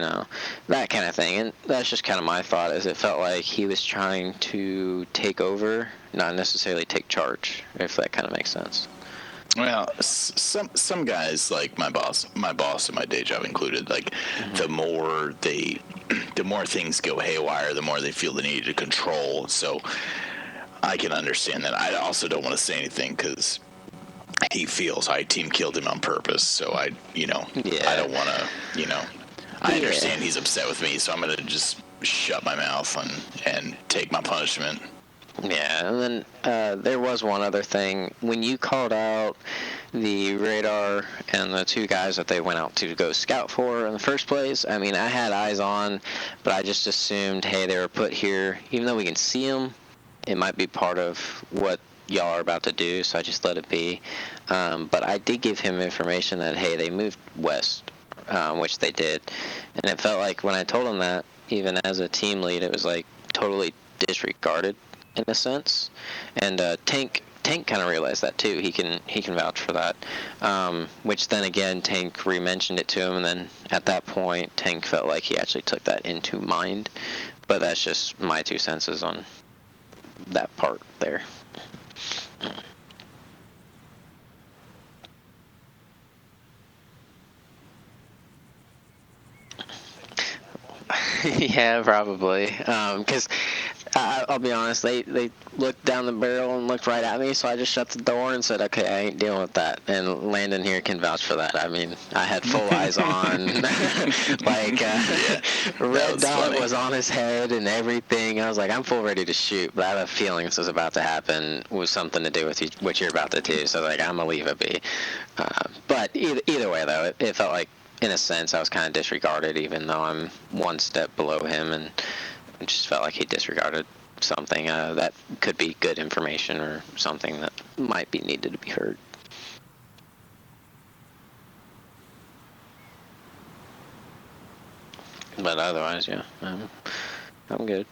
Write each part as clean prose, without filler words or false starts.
that kind of thing. And that's just kind of my thought, is it felt like he was trying to take over, not necessarily take charge, if that kind of makes sense. Well, some guys, like my boss and my day job included, like the more things go haywire, the more they feel the need to control. So I can understand that. I also don't want to say anything because he feels I team killed him on purpose. So I don't want to, I understand he's upset with me, so I'm going to just shut my mouth and take my punishment. Yeah, and then there was one other thing. When you called out the radar and the two guys that they went out to go scout for in the first place, I mean, I had eyes on, but I just assumed, hey, they were put here. Even though we can see them, it might be part of what y'all are about to do, so I just let it be. But I did give him information that, hey, they moved west, which they did. And it felt like when I told him that, even as a team lead, it was like totally disregarded in a sense. And Tank kind of realized that too. He can vouch for that. Which then again, Tank re-mentioned it to him, and then at that point, Tank felt like he actually took that into mind. But that's just my 2 cents on that part there. Yeah, probably. Because I'll be honest, they looked down the barrel and looked right at me, so I just shut the door and said, okay, I ain't dealing with that. And Landon here can vouch for that. I mean, I had full eyes on. Red dot was on his head and everything. I was like, I'm full ready to shoot, but I have a feeling this was about to happen with something to do with what you're about to do. So like, I'm going to leave it be. But either way, though, it felt like, in a sense, I was kind of disregarded, even though I'm one step below him, and it just felt like he disregarded something that could be good information or something that might be needed to be heard. But otherwise, yeah, I'm good.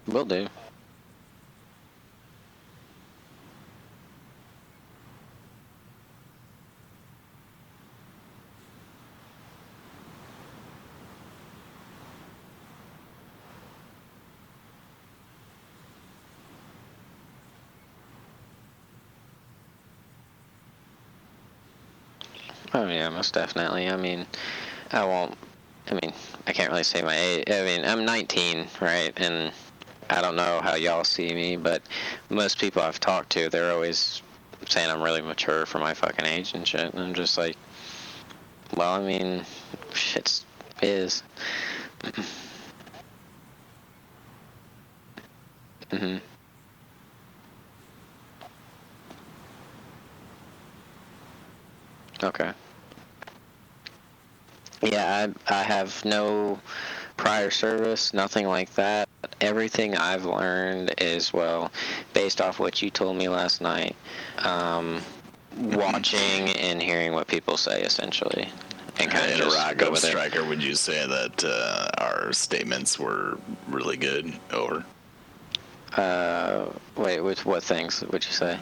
Will do. Oh yeah, most definitely. I mean, I can't really say my age. I mean, I'm 19, right? And I don't know how y'all see me, but most people I've talked to, they're always saying I'm really mature for my fucking age and shit. And I'm just like, well, I mean, shit's is. Mm-hmm. Okay. Yeah, I have no prior service, nothing like that. Everything I've learned is, well, based off what you told me last night, watching and hearing what people say, essentially. And kind of just go with Striker, would you say that our statements were really good, or? Wait, what things would you say?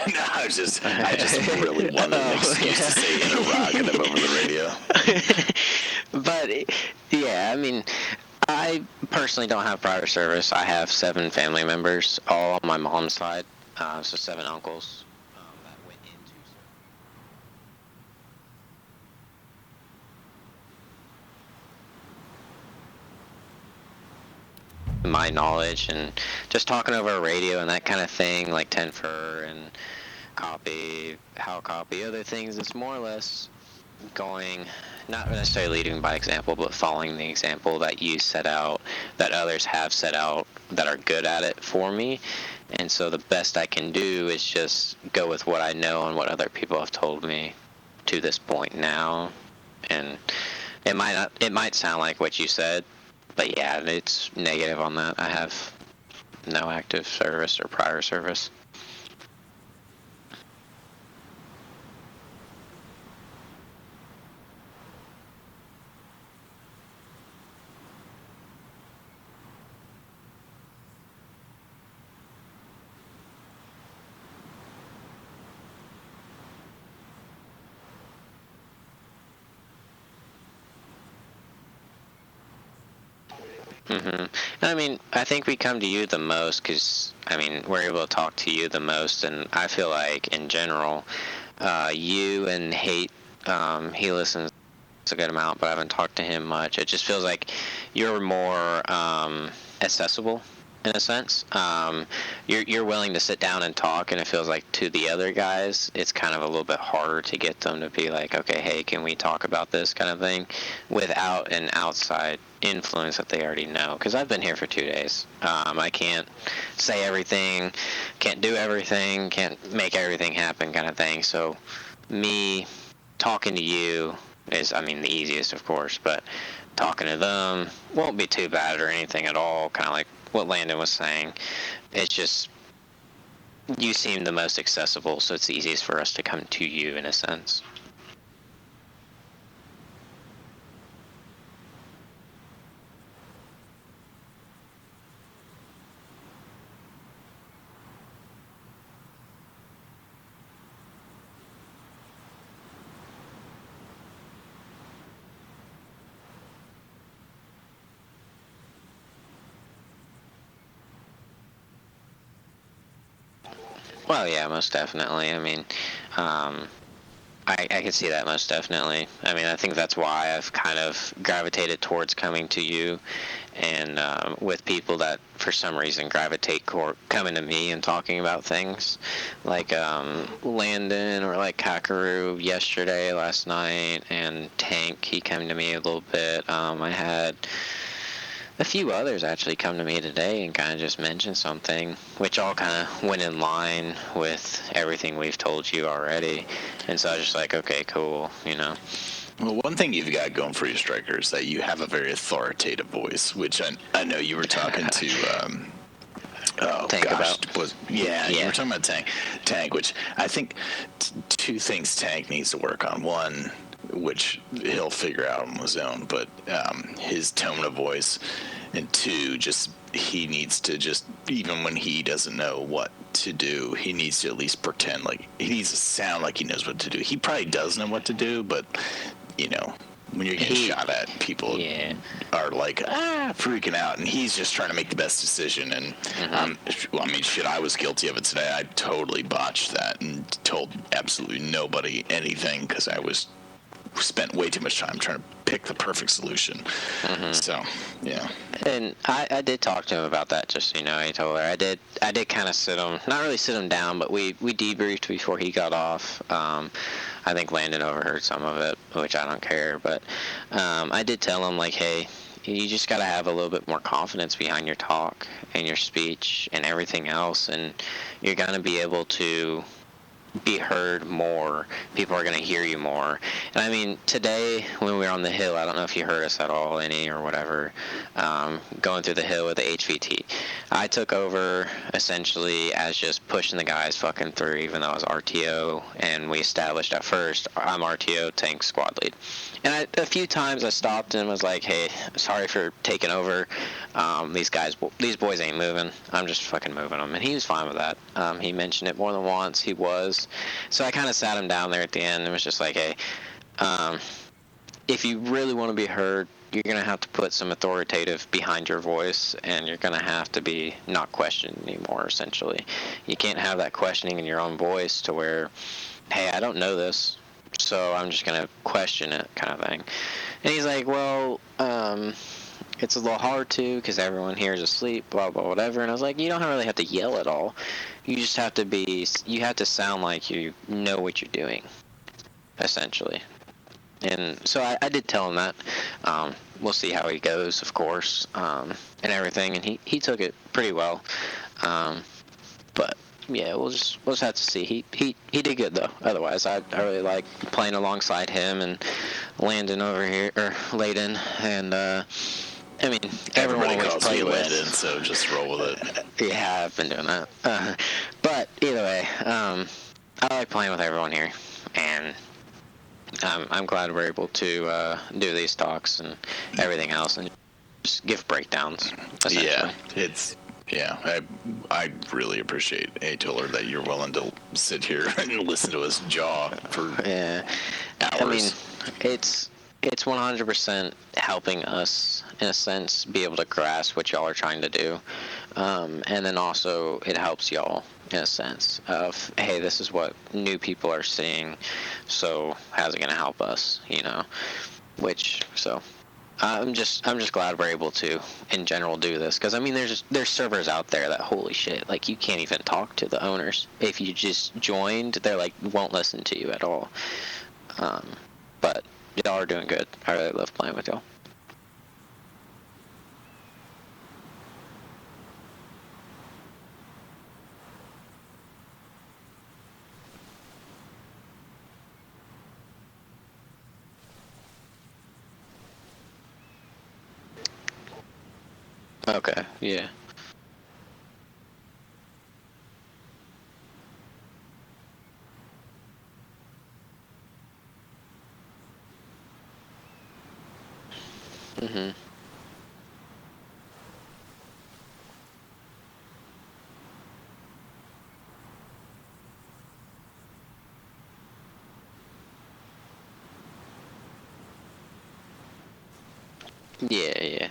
No, I just really wanted an excuse to say interrogative over the radio. But yeah, I mean, I personally don't have prior service. I have 7 family members, all on my mom's side, so 7 uncles that went into my knowledge, and just talking over a radio and that kind of thing, like Tenfer and how copy other things. It's more or less going, not necessarily leading by example, but following the example that you set out, that others have set out, that are good at it for me. And so the best I can do is just go with what I know and what other people have told me to this point now. And it might sound like what you said, but yeah, it's negative on that. I have no active service or prior service. hmm I mean, I think we come to you the most because, I mean, we're able to talk to you the most, and I feel like in general, you and Hate, he listens a good amount, but I haven't talked to him much. It just feels like you're more accessible in a sense. You're willing to sit down and talk, and it feels like to the other guys, it's kind of a little bit harder to get them to be like, okay, hey, can we talk about this kind of thing, without an outside influence that they already know. Because I've been here for 2 days. I can't say everything, can't do everything, can't make everything happen, kind of thing. So me talking to you is, I mean, the easiest, of course, but talking to them won't be too bad or anything at all, kind of like what Landon was saying. It's just, you seem the most accessible, so it's the easiest for us to come to you in a sense. Well, yeah, most definitely. I mean, um, I can see that most definitely. I mean, I think that's why I've kind of gravitated towards coming to you, and with people that for some reason gravitate coming to me and talking about things, like Landon or like Kakaru yesterday, last night, and Tank. He came to me a little bit. I had a few others actually come to me today and kind of just mention something, which all kind of went in line with everything we've told you already. And so I was just like, okay, cool, you know. Well, one thing you've got going for you, Striker, is that you have a very authoritative voice, which I know you were talking to. Oh Think gosh, about. you Yeah. were talking about Tank, which I think two things Tank needs to work on. One, which he'll figure out on his own, but his tone of voice, and two, just he needs to just, even when he doesn't know what to do, he needs to at least pretend like he needs to sound like he knows what to do. He probably does know what to do, but you know, when you're getting shot at, people Yeah. are like freaking out, and he's just trying to make the best decision. And well, I mean, shit, I was guilty of it today. I totally botched that and told absolutely nobody anything because I was spent way too much time trying to pick the perfect solution. So, yeah. And I did talk to him about that, just so you know. I told her I did kind of not really sit him down, but we debriefed before he got off. I think Landon overheard some of it, which I don't care, but I did tell him, like, hey, you just got to have a little bit more confidence behind your talk and your speech and everything else, and you're going to be able to be heard more. People are going to hear you more. And I mean, today when we were on the hill, I don't know if you heard us at all, any or whatever, going through the hill with the HVT. I took over essentially as just pushing the guys fucking through, even though I was RTO, and we established at first I'm RTO, Tank, squad lead. And a few times I stopped and was like, hey, sorry for taking over. These boys ain't moving. I'm just fucking moving them. And he was fine with that. He mentioned it more than once. He was. So I kind of sat him down there at the end and was just like, hey, if you really want to be heard, you're going to have to put some authoritative behind your voice, and you're going to have to be not questioned anymore, essentially. You can't have that questioning in your own voice to where, hey, I don't know this, so I'm just going to question it, kind of thing. And he's like, well, it's a little hard to because everyone here is asleep, blah, blah, whatever. And I was like, you don't really have to yell at all. You just have to you have to sound like you know what you're doing, essentially. And so I did tell him that. We'll see how he goes, of course, and everything. And he took it pretty well. But yeah, we'll just have to see. He did good though. Otherwise, I really like playing alongside him and Landon over here, or Layden, and I mean, Everybody everyone we've calls played me with. Landon, so just roll with it. Yeah, I've been doing that. But either way, I like playing with everyone here, and I'm glad we're able to do these talks and everything else, and just give breakdowns, essentially. I really appreciate Toller that you're willing to sit here and listen to us jaw for Yeah. hours. I mean, it's it's 100% helping us in a sense be able to grasp what y'all are trying to do, and then also it helps y'all in a sense of, hey, this is what new people are seeing, so how's it going to help us, which so I'm just glad we're able to in general do this, because I mean there's servers out there that, holy shit, like you can't even talk to the owners. If you just joined, they're like won't listen to you at all. But y'all are doing good. I really love playing with y'all. Okay, yeah. Mhm. Yeah, yeah.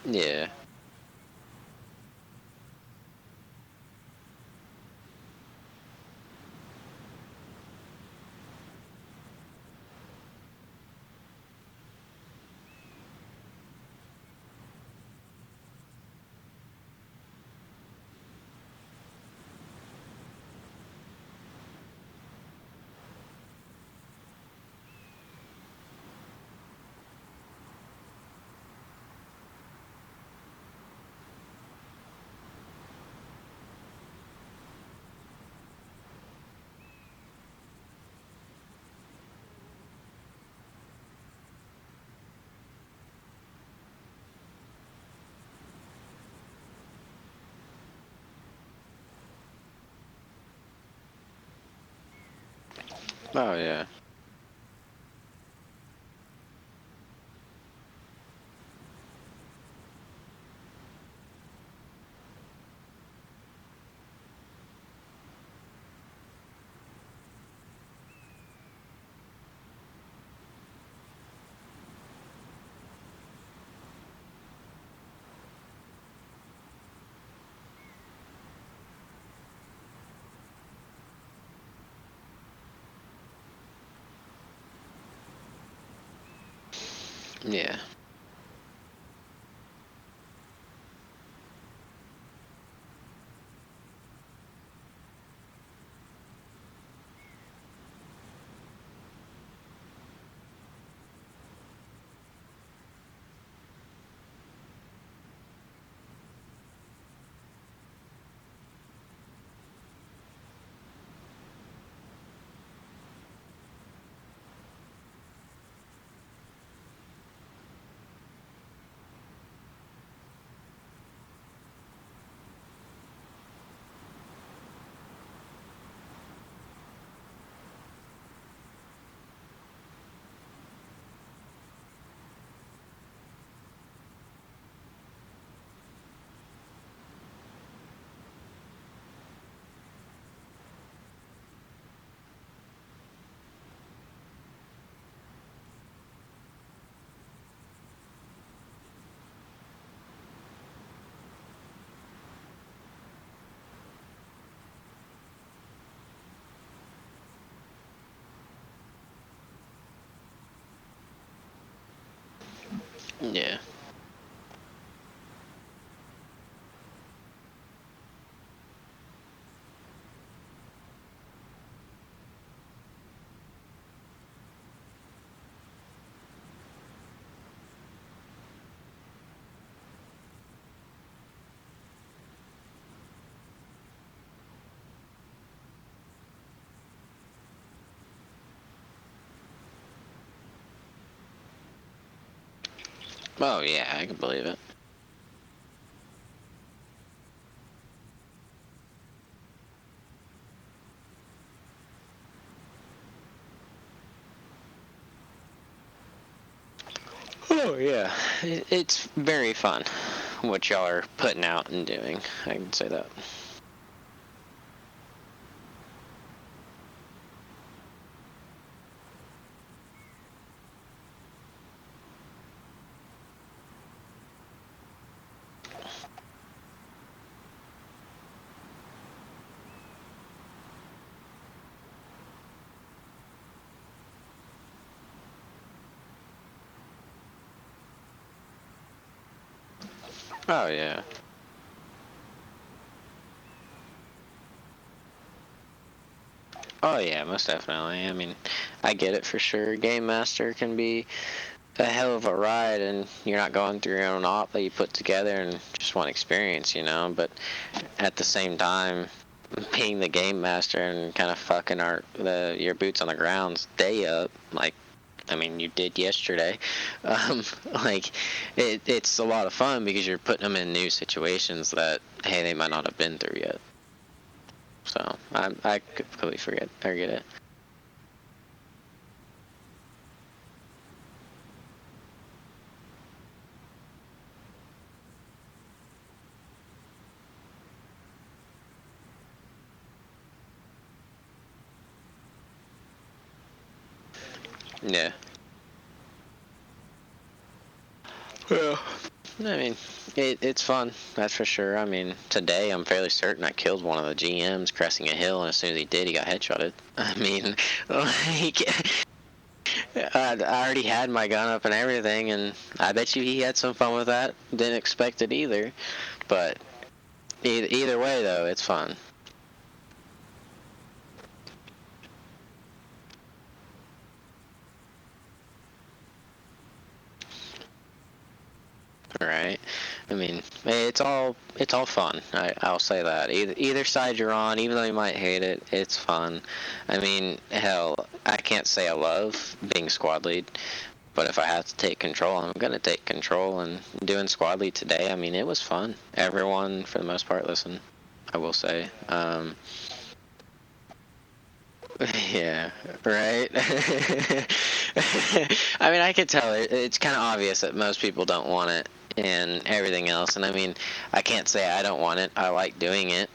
Yeah. Oh yeah. Yeah. Yeah. Oh yeah, I can believe it. Oh yeah, it's very fun what y'all are putting out and doing. I can say that. Oh yeah. Oh yeah, most definitely. I mean, I get it for sure. Game Master can be a hell of a ride, and you're not going through your own op that you put together and just want experience, you know. But at the same time, being the game master and kind of fucking your boots on the ground's day up, like I mean you did yesterday, um, like it's a lot of fun because you're putting them in new situations that hey they might not have been through yet. So I completely forget or get it. Yeah. Yeah. I mean, it's fun, that's for sure. I mean, today I'm fairly certain I killed one of the GMs cresting a hill, and as soon as he did, he got headshotted. I mean, like, I already had my gun up and everything, and I bet you he had some fun with that. Didn't expect it either, but either way, though, it's fun. Right? I mean, it's all fun. I'll say that. Either side you're on, even though you might hate it, it's fun. I mean, hell, I can't say I love being squad lead, but if I have to take control, I'm gonna take control. And doing squad lead today, I mean, it was fun. Everyone, for the most part, listened. I will say. Yeah, right. I mean, I could tell it's kind of obvious that most people don't want it and everything else. And I mean, I can't say I don't want it. I like doing it.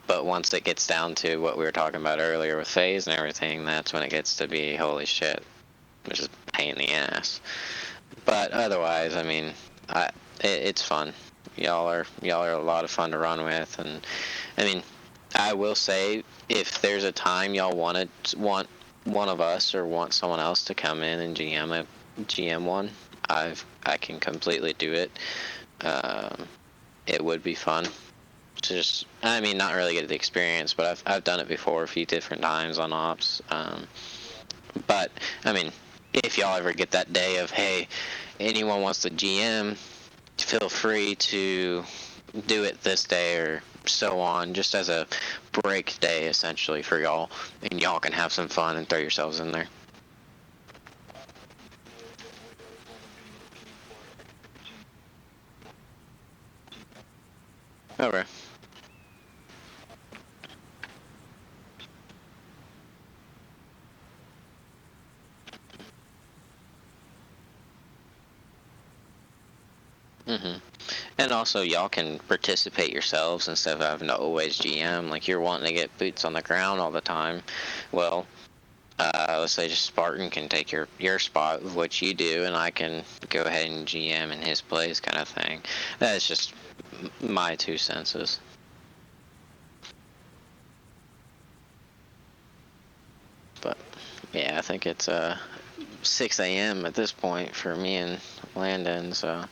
But once it gets down to what we were talking about earlier with phase and everything, that's when it gets to be holy shit, which is a pain in the ass. But otherwise, I mean, it's fun. Y'all are a lot of fun to run with, and I mean, I will say if there's a time y'all want one of us or want someone else to come in and GM one, I can completely do it. Um, it would be fun to just I mean not really get the experience, but I've done it before a few different times on ops. But I mean, if y'all ever get that day of hey, anyone wants to GM, feel free to do it this day or so on, just as a break day essentially for y'all, and y'all can have some fun and throw yourselves in there. Okay. hmm And also, y'all can participate yourselves instead of having to always GM. Like you're wanting to get boots on the ground all the time. Well, let's say just Spartan can take your spot of what you do, and I can go ahead and GM in his place, kind of thing. That's just my two senses. But yeah, I think it's 6 a.m. at this point for me and Landon, so.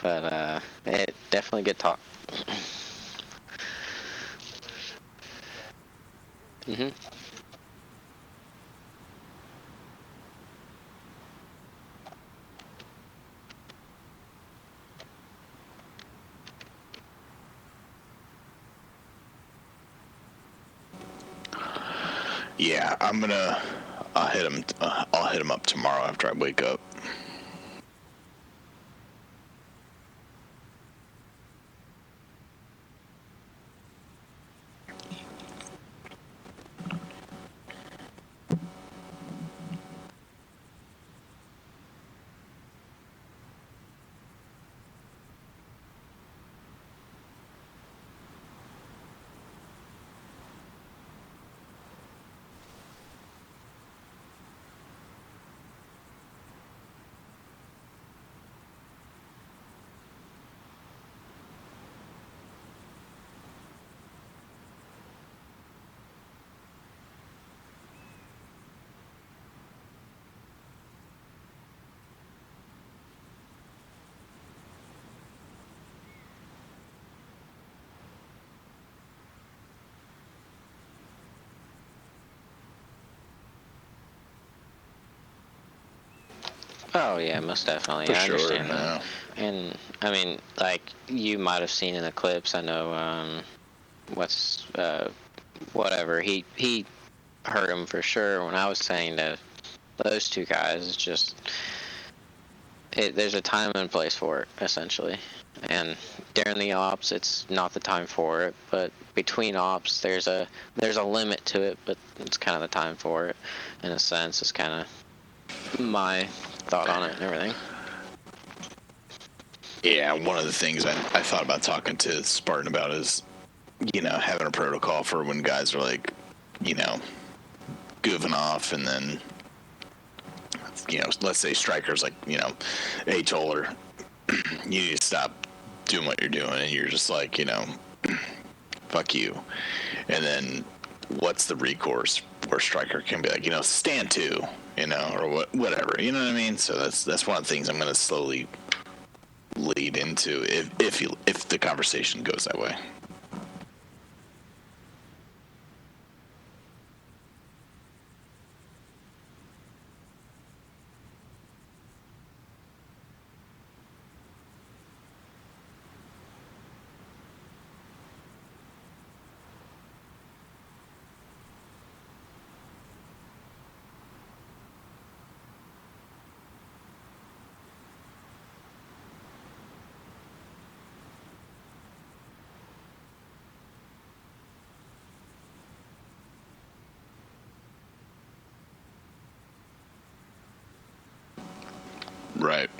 But it definitely good talk. Mhm. Yeah, I'll hit him. I'll hit him up tomorrow after I wake up. Oh yeah, most definitely. For I sure. understand that. Yeah. And I mean, like you might have seen in the clips. I know what's whatever he hurt him for sure. When I was saying that those two guys, it's just there's a time and place for it essentially. And during the ops, it's not the time for it. But between ops, there's a limit to it. But it's kind of the time for it, in a sense. It's kind of my thought on it and everything. Yeah, one of the things I thought about talking to Spartan about is, having a protocol for when guys are like, you know, goofing off, and then, let's say strikers like, hey, Toller, you need to stop doing what you're doing, and you're just like, fuck you. And then what's the recourse where striker can be like, stand to, or whatever, you know what I mean? So that's one of the things I'm going to slowly lead into if the conversation goes that way. Right.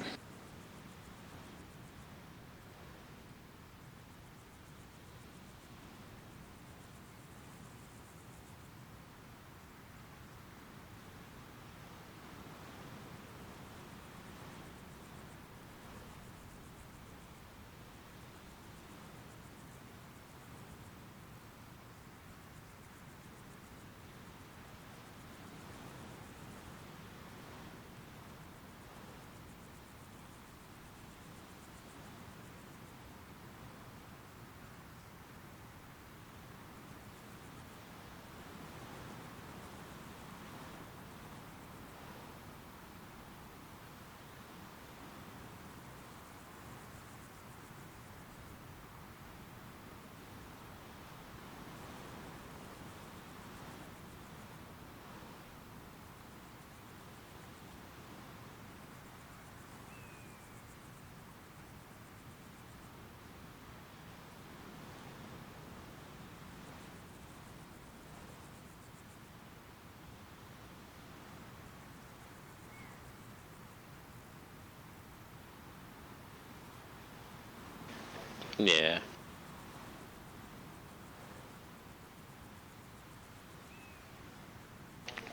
Yeah.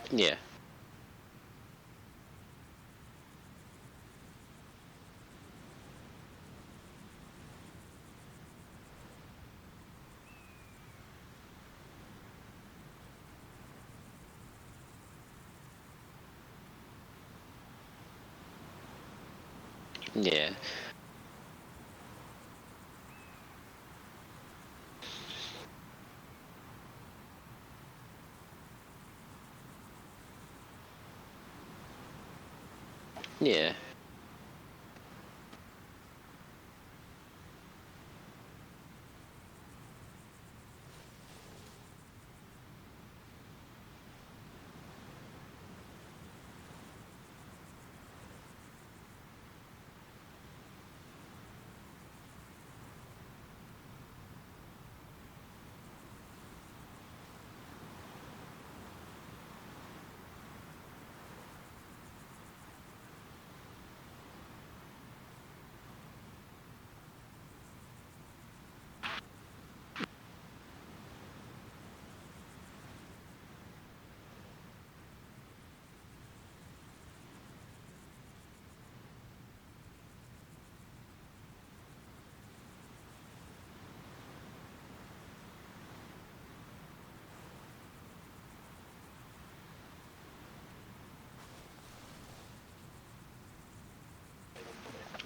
Yeah. Yeah. Yeah.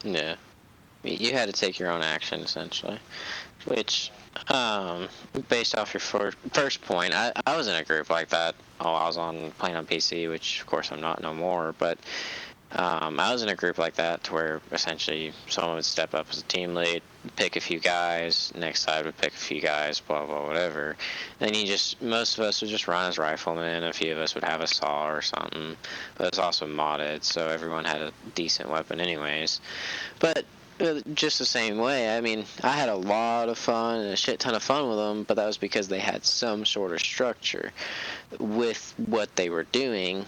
Yeah. You had to take your own action, essentially. Which, um, based off your first point, I was in a group like that. Oh, I was playing on PC, which of course I'm not no more. But I was in a group like that to where essentially someone would step up as a team lead, pick a few guys, next side would pick a few guys, blah blah whatever. Then most of us would just run as riflemen. A few of us would have a saw or something, but it was also modded, so everyone had a decent weapon anyways. But just the same way, I mean, I had a lot of fun and a shit ton of fun with them, but that was because they had some sort of structure with what they were doing.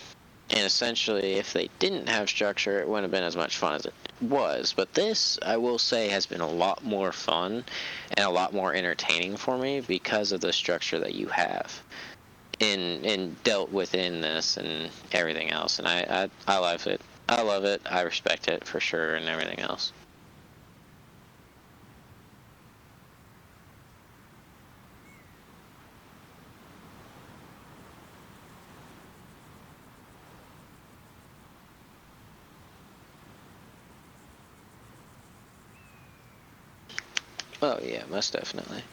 And essentially, if they didn't have structure, it wouldn't have been as much fun as it was. But this, I will say, has been a lot more fun and a lot more entertaining for me because of the structure that you have in dealt within this and everything else. And I love it. I love it. I respect it for sure and everything else. Oh yeah, most definitely.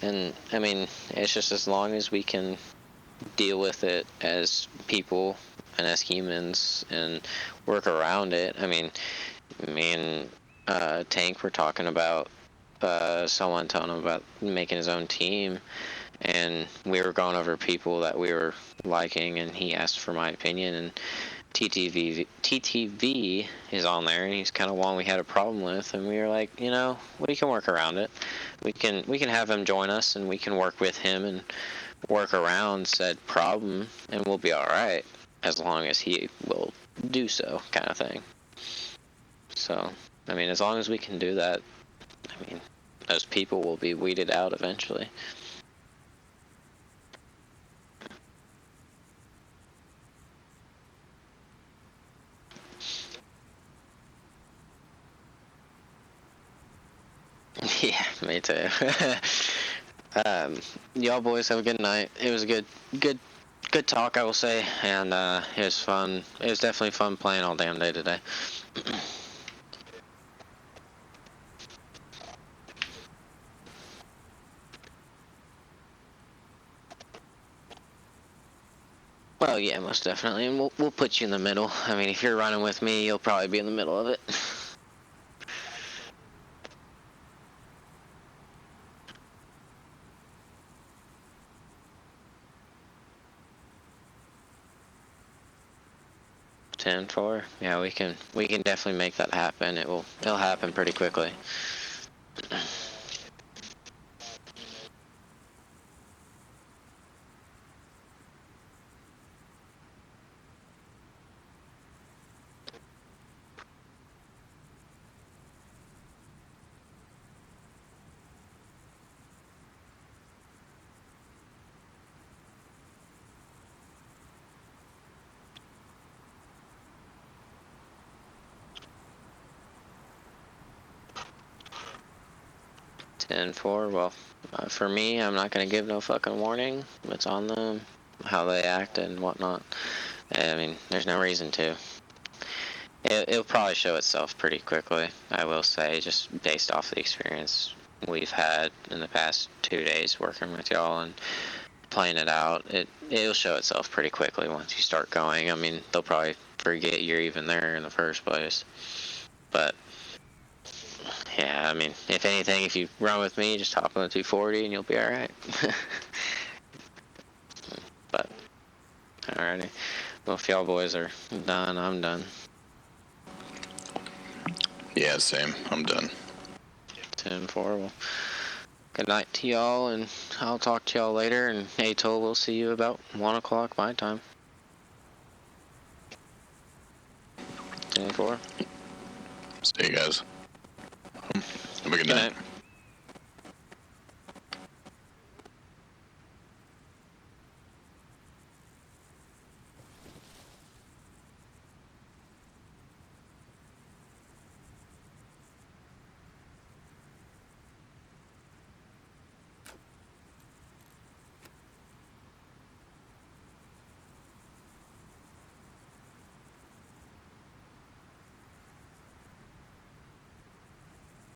And I mean, it's just as long as we can deal with it as people and as humans and work around it. I mean, me and Tank were talking about someone telling him about making his own team, and we were going over people that we were liking, and he asked for my opinion, and TTV is on there, and he's kind of one we had a problem with, and we were like, we can work around it. We can have him join us, and we can work with him and work around said problem, and we'll be all right as long as he will do so, kind of thing. So, I mean, as long as we can do that, I mean, those people will be weeded out eventually. Yeah, me too. Y'all boys have a good night. It was a good, good talk, I will say, and it was fun. It was definitely fun playing all damn day today. Well, yeah, most definitely, and we'll put you in the middle. I mean, if you're running with me, you'll probably be in the middle of it. 10-4. Yeah, we can definitely make that happen. It'll happen pretty quickly. 10-4. Well, for me, I'm not gonna give no fucking warning. It's on them, how they act and whatnot. I mean, there's no reason to. It'll probably show itself pretty quickly, I will say, just based off the experience we've had in the past 2 days working with y'all and playing it out. It'll show itself pretty quickly once you start going. I mean, they'll probably forget you're even there in the first place. But yeah, I mean, if anything, if you run with me, just hop on the 240 and you'll be all right. But alrighty, well, if y'all boys are done, I'm done. Yeah, same. I'm done. 10-4. Well, good night to y'all, and I'll talk to y'all later. And Atoll, we'll see you about 1 o'clock my time. 10-4. See you guys. Have a good night.